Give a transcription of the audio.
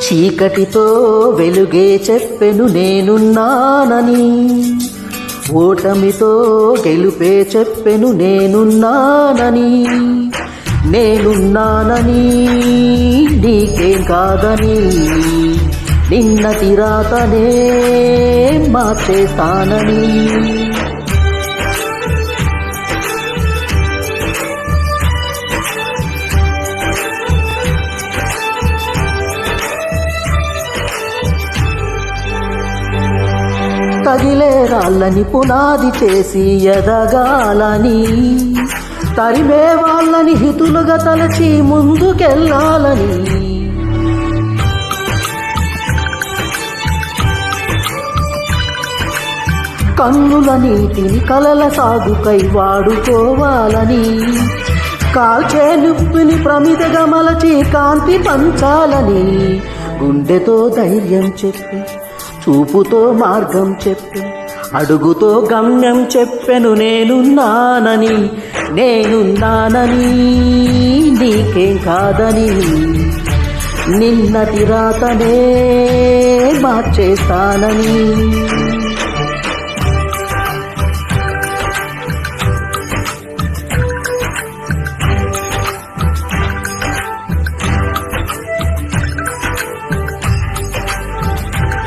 చీకటితో వెలుగే చెప్పెను నేనున్నానని, ఓటమితో గెలుపే చెప్పెను నేనున్నానని. నేనున్నానని నీకేం కాదని, నిన్నటి రాతనే మార్చేస్తానని. తగిలే రాళ్ళని పునాది చేసి ఎదగాలని, తరిమే వాళ్ళని హితులుగా తలచి ముందుకెళ్ళాలని. కన్నుల నీటిని కలల సాగుకై వాడుకోవాలని, కాల్చే నిప్పుని ప్రమిదగా మలచి కాంతి పంచాలని. గుండెతో ధైర్యం చెప్పి, చూపుతో మార్గం చెప్పి, అడుగుతో గమ్యం చెప్పెను నేనున్నానని. నేనున్నానని నీకేం కాదని, నిన్నటి రాతనే మార్చేస్తానని.